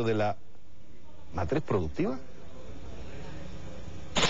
de la matriz productiva?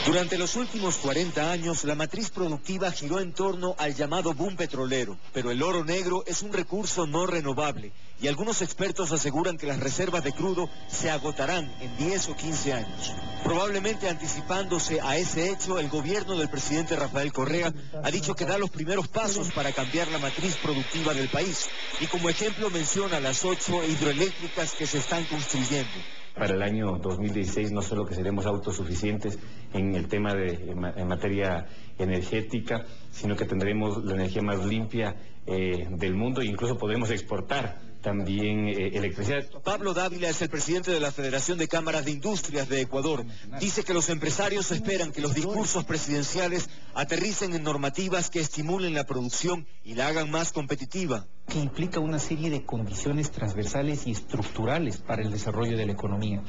Durante los últimos 40 años, la matriz productiva giró en torno al llamado boom petrolero, pero el oro negro es un recurso no renovable y algunos expertos aseguran que las reservas de crudo se agotarán en 10 o 15 años. Probablemente anticipándose a ese hecho, el gobierno del presidente Rafael Correa ha dicho que da los primeros pasos para cambiar la matriz productiva del país y como ejemplo menciona las 8 hidroeléctricas que se están construyendo. Para el año 2016 no solo que seremos autosuficientes en el tema en materia energética, sino que tendremos la energía más limpia del mundo e incluso podremos exportar también electricidad. Pablo Dávila es el presidente de la Federación de Cámaras de Industrias de Ecuador. Dice que los empresarios esperan que los discursos presidenciales aterricen en normativas que estimulen la producción y la hagan más competitiva. Que implica una serie de condiciones transversales y estructurales para el desarrollo de la economía.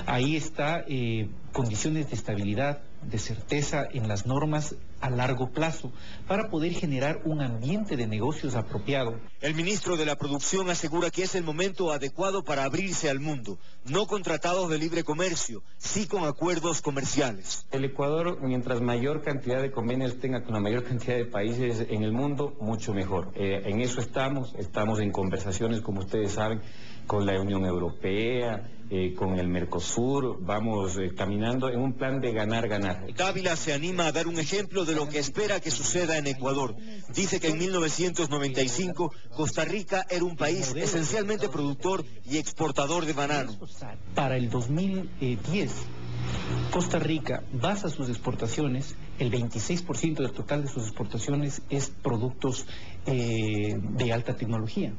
Ahí está condiciones de estabilidad, de certeza en las normas a largo plazo, para poder generar un ambiente de negocios apropiado. El ministro de la Producción asegura que es el momento adecuado para abrirse al mundo, no con tratados de libre comercio, sí con acuerdos comerciales. El Ecuador, mientras mayor cantidad de convenios tenga con la mayor cantidad de países en el mundo, mucho mejor. En eso estamos en conversaciones, como ustedes saben, con la Unión Europea, con el Mercosur, vamos caminando en un plan de ganar-ganar. Dávila se anima a dar un ejemplo de lo que espera que suceda en Ecuador. Dice que en 1995 Costa Rica era un país esencialmente productor y exportador de banano. Para el 2010, Costa Rica basa sus exportaciones, el 26% del total de sus exportaciones es productos de alta tecnología.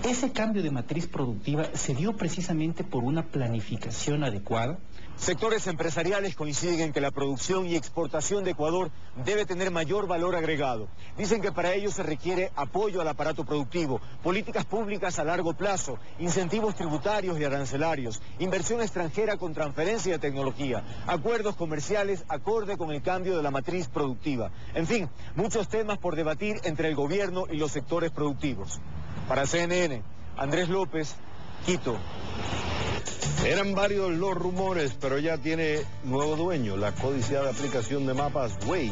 Ese cambio de matriz productiva se dio precisamente por una planificación adecuada. Sectores empresariales coinciden en que la producción y exportación de Ecuador debe tener mayor valor agregado. Dicen que para ello se requiere apoyo al aparato productivo, políticas públicas a largo plazo, incentivos tributarios y arancelarios, inversión extranjera con transferencia de tecnología, acuerdos comerciales acorde con el cambio de la matriz productiva. En fin, muchos temas por debatir entre el gobierno y los sectores productivos. Para CNN, Andrés López, Quito. Eran varios los rumores, pero ya tiene nuevo dueño, la codiciada aplicación de mapas Waze.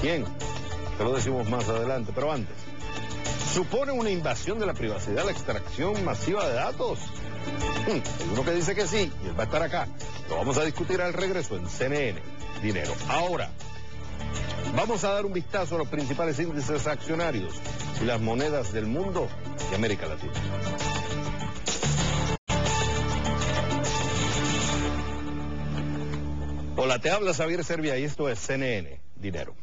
¿Quién? Te lo decimos más adelante, pero antes. ¿Supone una invasión de la privacidad la extracción masiva de datos? Hay uno que dice que sí, y él va a estar acá. Lo vamos a discutir al regreso en CNN Dinero. Ahora, vamos a dar un vistazo a los principales índices accionarios y las monedas del mundo y América Latina. Hola, te habla Xavier Servia y esto es CNN Dinero.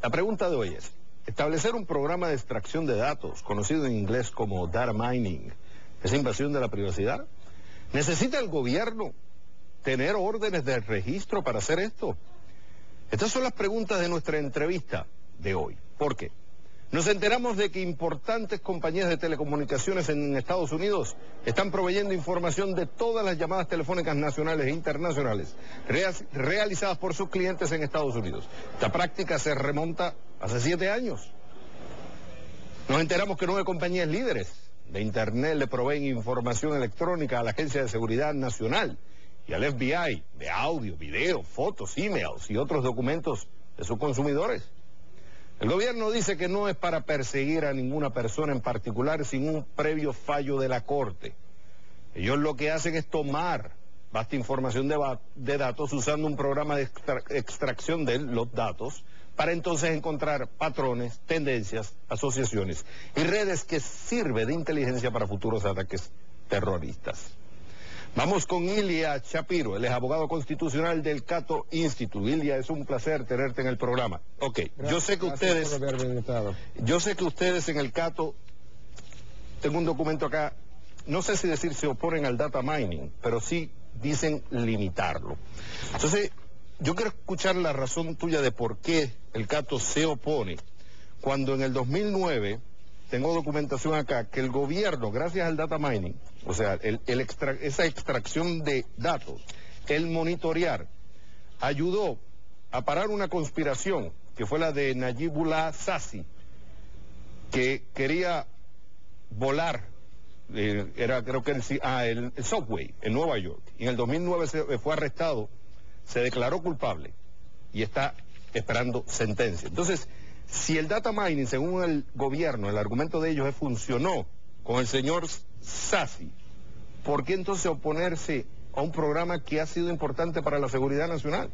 La pregunta de hoy es, ¿establecer un programa de extracción de datos, conocido en inglés como data mining, es invasión de la privacidad? ¿Necesita el gobierno tener órdenes de registro para hacer esto? Estas son las preguntas de nuestra entrevista de hoy. ¿Por qué? Nos enteramos de que importantes compañías de telecomunicaciones en Estados Unidos están proveyendo información de todas las llamadas telefónicas nacionales e internacionales realizadas por sus clientes en Estados Unidos. Esta práctica se remonta hace 7 años. Nos enteramos que 9 compañías líderes de Internet le proveen información electrónica a la Agencia de Seguridad Nacional y al FBI de audio, video, fotos, emails y otros documentos de sus consumidores. El gobierno dice que no es para perseguir a ninguna persona en particular sin un previo fallo de la Corte. Ellos lo que hacen es tomar vasta información de datos usando un programa de extracción de los datos para entonces encontrar patrones, tendencias, asociaciones y redes que sirve de inteligencia para futuros ataques terroristas. Vamos con Ilia Shapiro, él es abogado constitucional del Cato Institute. Ilia, es un placer tenerte en el programa. Ok, yo sé que ustedes en el Cato, tengo un documento acá, no sé si decir se oponen al data mining, pero sí dicen limitarlo. Entonces, yo quiero escuchar la razón tuya de por qué el Cato se opone, cuando en el 2009... tengo documentación acá que el gobierno, gracias al data mining, o sea, esa extracción de datos, el monitorear, ayudó a parar una conspiración que fue la de Nayibullah Sassi, que quería volar creo que el Subway en Nueva York. Y en el 2009 fue arrestado, se declaró culpable y está esperando sentencia. Entonces, si el data mining, según el gobierno, el argumento de ellos funcionó con el señor Sassi, ¿por qué entonces oponerse a un programa que ha sido importante para la seguridad nacional?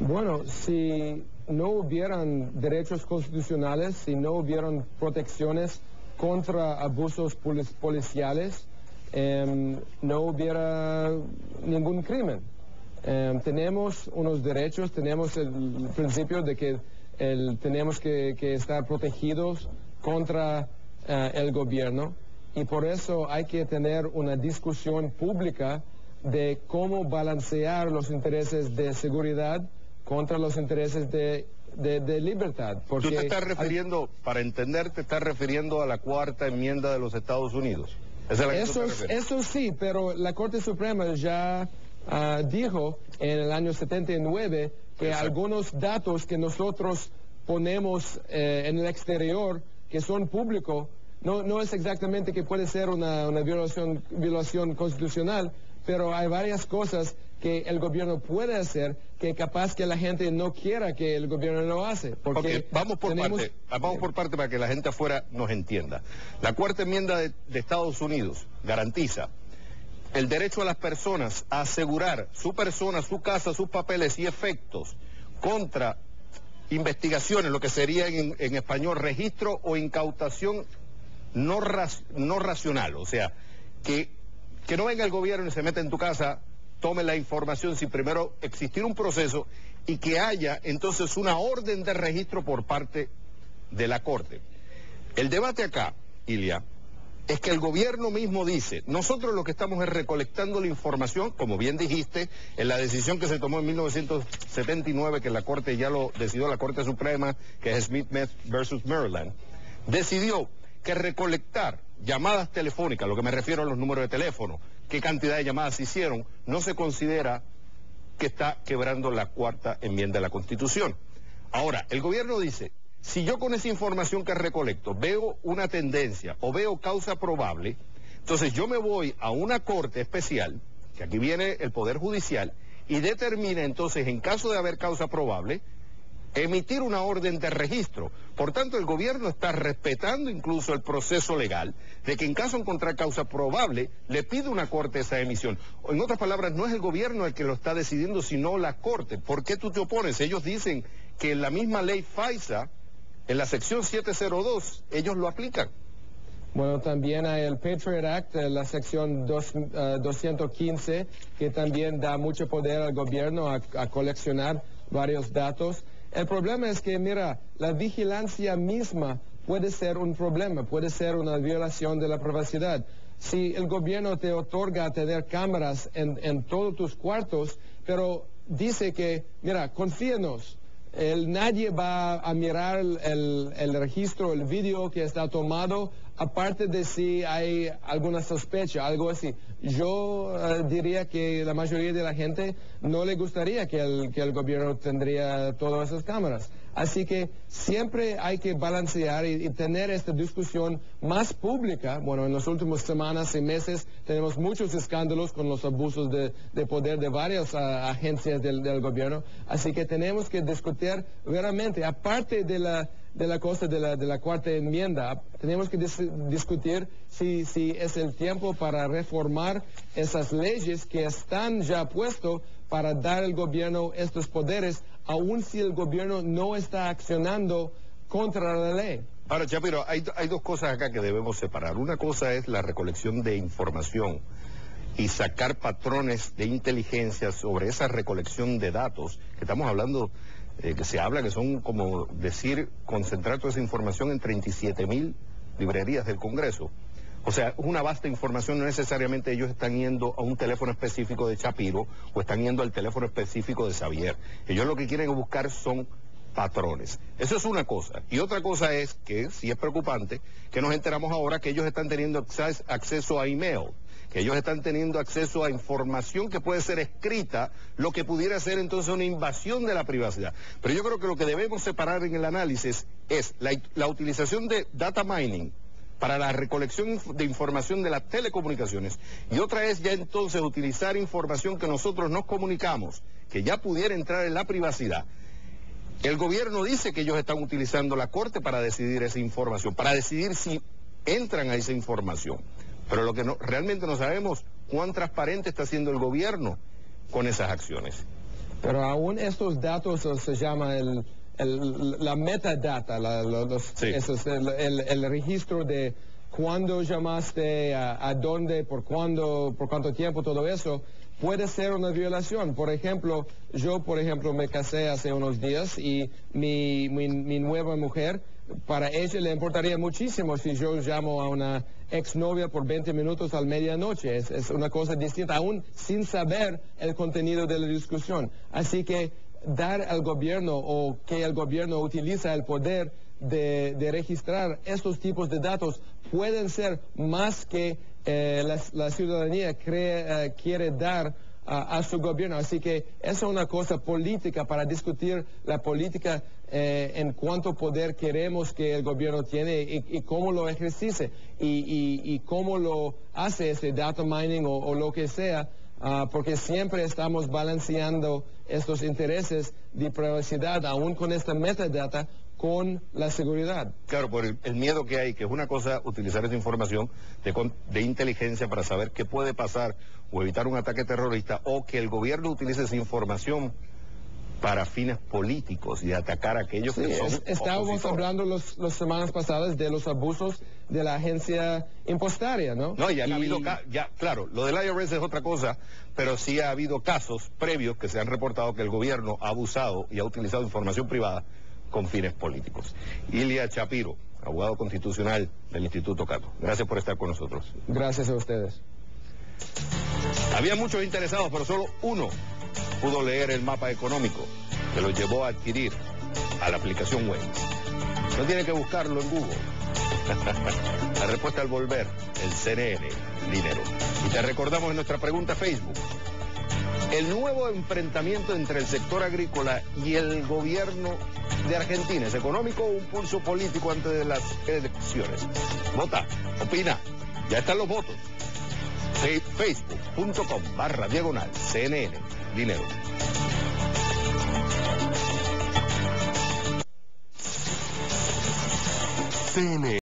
Bueno, si no hubieran derechos constitucionales, si no hubieran protecciones contra abusos policiales, no hubiera ningún crimen. Tenemos unos derechos, tenemos el principio de que tenemos que estar protegidos contra el gobierno, y por eso hay que tener una discusión pública de cómo balancear los intereses de seguridad contra los intereses de libertad. Porque tú te estás refiriendo, para entender, te estás refiriendo a la cuarta enmienda de los Estados Unidos. Eso sí, pero la Corte Suprema ya dijo en el año 79 que algunos datos que nosotros ponemos en el exterior, que son públicos, no es exactamente que puede ser una violación constitucional, pero hay varias cosas que el gobierno puede hacer que capaz que la gente no quiera que el gobierno lo hace. Porque vamos por parte para que la gente afuera nos entienda. La cuarta enmienda de Estados Unidos garantiza el derecho a las personas a asegurar su persona, su casa, sus papeles y efectos contra investigaciones, lo que sería en español registro o incautación no racional. O sea, que no venga el gobierno y se meta en tu casa, tome la información sin primero existir un proceso y que haya entonces una orden de registro por parte de la Corte. El debate acá, Ilia, es que el gobierno mismo dice, nosotros lo que estamos es recolectando la información, como bien dijiste, en la decisión que se tomó en 1979, que la Corte ya lo decidió, la Corte Suprema, que es Smith versus Maryland, decidió que recolectar llamadas telefónicas, lo que me refiero a los números de teléfono, qué cantidad de llamadas se hicieron, no se considera que está quebrando la cuarta enmienda de la Constitución. Ahora, el gobierno dice, si yo con esa información que recolecto veo una tendencia o veo causa probable, entonces yo me voy a una corte especial, que aquí viene el Poder Judicial, y determina entonces, en caso de haber causa probable, emitir una orden de registro. Por tanto, el gobierno está respetando incluso el proceso legal de que en caso de encontrar causa probable, le pide una corte esa emisión. En otras palabras, no es el gobierno el que lo está decidiendo, sino la corte. ¿Por qué tú te opones? Ellos dicen que en la misma ley FISA, en la sección 702, ellos lo aplican. Bueno, también hay el Patriot Act, la sección 215, que también da mucho poder al gobierno a coleccionar varios datos. El problema es que, mira, la vigilancia misma puede ser un problema, puede ser una violación de la privacidad. Si el gobierno te otorga tener cámaras en todos tus cuartos, pero dice que, mira, confíenos, nadie va a mirar el registro, el vídeo que está tomado, aparte de si hay alguna sospecha, algo así. Yo diría que la mayoría de la gente no le gustaría que el gobierno tendría todas esas cámaras. Así que siempre hay que balancear y tener esta discusión más pública. Bueno, en las últimas semanas y meses tenemos muchos escándalos con los abusos de poder de varias agencias del gobierno. Así que tenemos que discutir verdaderamente, aparte de la cosa de la cuarta enmienda, tenemos que discutir si es el tiempo para reformar esas leyes que están ya puestos para dar al gobierno estos poderes, aun si el gobierno no está accionando contra la ley. Ahora, Chapiro, hay dos cosas acá que debemos separar. Una cosa es la recolección de información y sacar patrones de inteligencia sobre esa recolección de datos, que estamos hablando, que se habla que son como decir, concentrar toda esa información en 37,000 librerías del Congreso. O sea, una vasta información, no necesariamente ellos están yendo a un teléfono específico de Chapiro o están yendo al teléfono específico de Xavier. Ellos lo que quieren buscar son patrones. Eso es una cosa. Y otra cosa es, que sí es preocupante, que nos enteramos ahora que ellos están teniendo acceso a email, que ellos están teniendo acceso a información que puede ser escrita, lo que pudiera ser entonces una invasión de la privacidad. Pero yo creo que lo que debemos separar en el análisis es la utilización de data mining para la recolección de información de las telecomunicaciones. Y otra es ya entonces utilizar información que nosotros nos comunicamos, que ya pudiera entrar en la privacidad. El gobierno dice que ellos están utilizando la Corte para decidir esa información, para decidir si entran a esa información. Pero lo que realmente no sabemos, cuán transparente está siendo el gobierno con esas acciones. Pero aún estos datos se llama la metadata, Sí. el registro de cuándo llamaste, a dónde, por cuánto tiempo, todo eso, puede ser una violación. Por ejemplo, yo me casé hace unos días y mi nueva mujer, para ella le importaría muchísimo si yo llamo a una exnovia por 20 minutos a medianoche. Es una cosa distinta, aún sin saber el contenido de la discusión. Así que dar al gobierno o que el gobierno utiliza el poder de registrar estos tipos de datos pueden ser más que la ciudadanía quiere dar a su gobierno. Así que es una cosa política para discutir la política en cuánto poder queremos que el gobierno tiene y cómo lo ejercice y cómo lo hace ese data mining o lo que sea, porque siempre estamos balanceando estos intereses de privacidad, aún con esta metadata, con la seguridad. Claro, por el miedo que hay, que es una cosa utilizar esa información de inteligencia para saber qué puede pasar o evitar un ataque terrorista, o que el gobierno utilice esa información para fines políticos y atacar a aquellos que son estábamos opositores. hablando las semanas pasadas de los abusos de la agencia impostaria, ¿no? No, ya han habido, claro, lo del IRS es otra cosa, pero sí ha habido casos previos que se han reportado que el gobierno ha abusado y ha utilizado información privada con fines políticos. Ilia Chapiro, abogado constitucional del Instituto Cato. Gracias por estar con nosotros. Gracias a ustedes. Había muchos interesados, pero solo uno pudo leer el mapa económico que lo llevó a adquirir a la aplicación web. No tiene que buscarlo en Google. La respuesta al volver, el CNN Dinero. Y te recordamos en nuestra pregunta Facebook, el nuevo enfrentamiento entre el sector agrícola y el gobierno de Argentina, ¿es económico o un pulso político antes de las elecciones? Vota, opina, ya están los votos. Facebook.com/CNN Dinero. CNN.